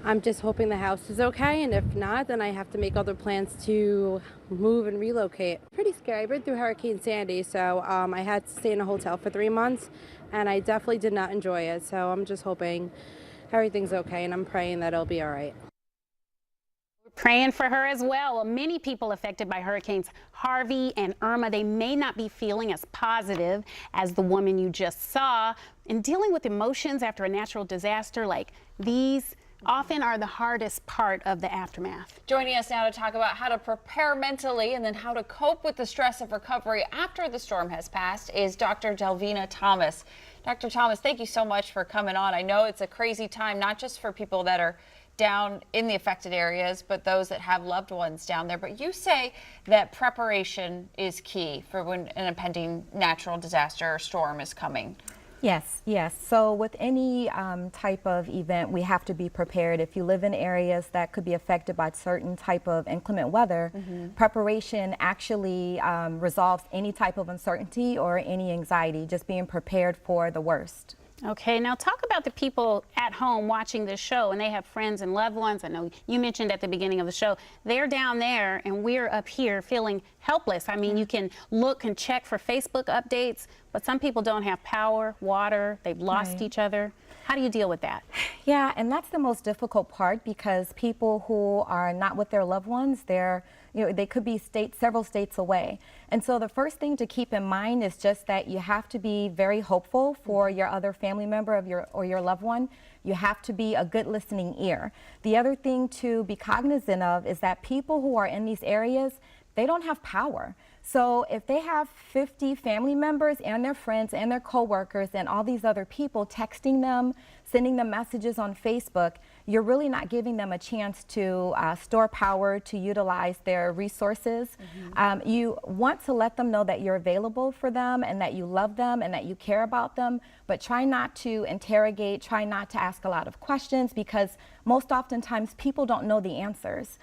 I'm just hoping the house is okay, and if not, then I have to make other plans to move and relocate. Pretty scary. I've been through Hurricane Sandy, so I had to stay in a hotel for 3 months, and I definitely did not enjoy it. So I'm just hoping everything's okay, and I'm praying that it'll be all right. Praying for her as well. Many people affected by hurricanes Harvey and Irma, they may not be feeling as positive as the woman you just saw. And dealing with emotions after a natural disaster like these often are the hardest part of the aftermath. Joining us now to talk about how to prepare mentally and then how to cope with the stress of recovery after the storm has passed is Dr. Delvina Thomas. Dr. Thomas, thank you so much for coming on. I know it's a crazy time, not just for people that are down in the affected areas, but those that have loved ones down there. But you say that preparation is key for when an impending natural disaster or storm is coming. Yes. So with any type of event, we have to be prepared. If you live in areas that could be affected by certain type of inclement weather, preparation actually resolves any type of uncertainty or any anxiety, just being prepared for the worst. Okay, now talk about the people at home watching this show, and they have friends and loved ones. I know you mentioned at the beginning of the show, they're down there and we're up here feeling helpless. I mean, you can look and check for Facebook updates, but some people don't have power, water, they've lost each other. How do you deal with that? Yeah, and that's the most difficult part, because people who are not with their loved ones, they could be several states away. And so the first thing to keep in mind is just that you have to be very hopeful for your other family member or your loved one. You have to be a good listening ear. The other thing to be cognizant of is that people who are in these areas, they don't have power. So if they have 50 family members and their friends and their coworkers and all these other people texting them, sending them messages on Facebook, you're really not giving them a chance to store power, to utilize their resources. You want to let them know that you're available for them and that you love them and that you care about them, but try not to interrogate, try not to ask a lot of questions, because most oftentimes people don't know the answers.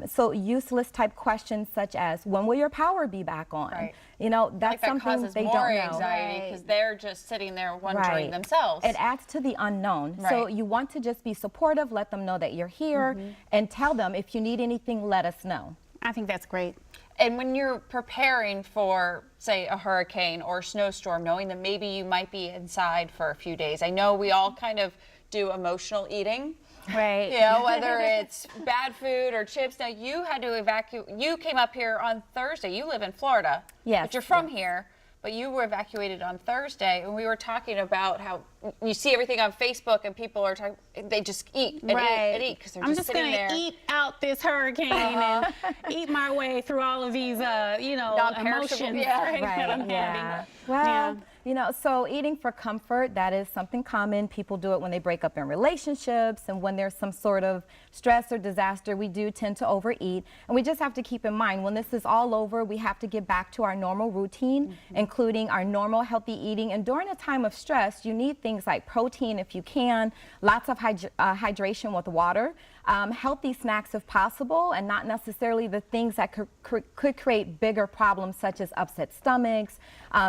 So useless type questions such as, when will your power be back on? Right. You know, that's that something causes they more don't know. anxiety because they're just sitting there wondering themselves. It adds to the unknown. So you want to just be supportive, let them know that you're here, and tell them if you need anything, let us know. I think that's great. And when you're preparing for, say, a hurricane or a snowstorm, knowing that maybe you might be inside for a few days, I know we all kind of do emotional eating. Right. You know, whether it's bad food or chips. Now, you had to evacuate. You came up here on Thursday. You live in Florida. Yes. But you're from here. But you were evacuated on Thursday, and we were talking about how you see everything on Facebook, and people are talking. They just eat and eat and eat because they're just sitting there. I'm just going to eat out this hurricane and eat my way through all of these, you know, emotions that I'm having. Well, you know, so eating for comfort, that is something common. People do it when they break up in relationships, and when there's some sort of stress or disaster, we do tend to overeat. And we just have to keep in mind, when this is all over, we have to get back to our normal routine, including our normal healthy eating. And during a time of stress, you need things like protein if you can, lots of hydration with water, healthy snacks if possible, and not necessarily the things that could create bigger problems, such as upset stomachs,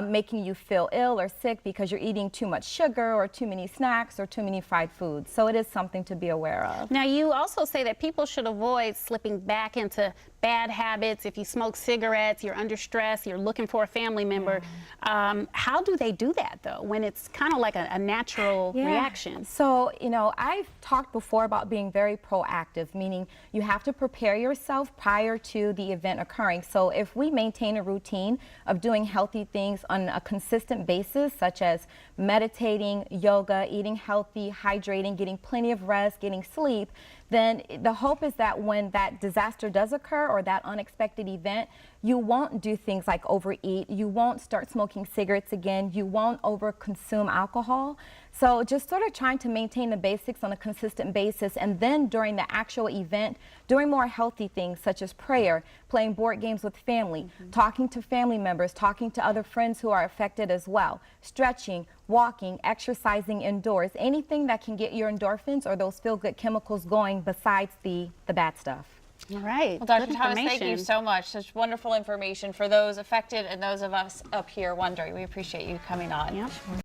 making you feel ill or sick because you're eating too much sugar or too many snacks or too many fried foods. So it is something to be aware of. Now, you also say that people should avoid slipping back into bad habits. If you smoke cigarettes, you're under stress, you're looking for a family member. How do they do that, though, when it's kind of like a natural reaction? So, you know, I've talked before about being very proactive, meaning you have to prepare yourself prior to the event occurring. So if we maintain a routine of doing healthy things on a consistent basis, such as meditating, yoga, eating healthy, hydrating, getting plenty of rest, getting sleep, then the hope is that when that disaster does occur or that unexpected event, you won't do things like overeat, you won't start smoking cigarettes again, you won't overconsume alcohol. So just sort of trying to maintain the basics on a consistent basis, and then during the actual event, doing more healthy things such as prayer, playing board games with family, talking to family members, talking to other friends who are affected as well, stretching, walking, exercising indoors, anything that can get your endorphins or those feel-good chemicals going besides the bad stuff. All right. Well, Dr. Thomas, thank you so much. Such wonderful information for those affected and those of us up here wondering. We appreciate you coming on. Yep.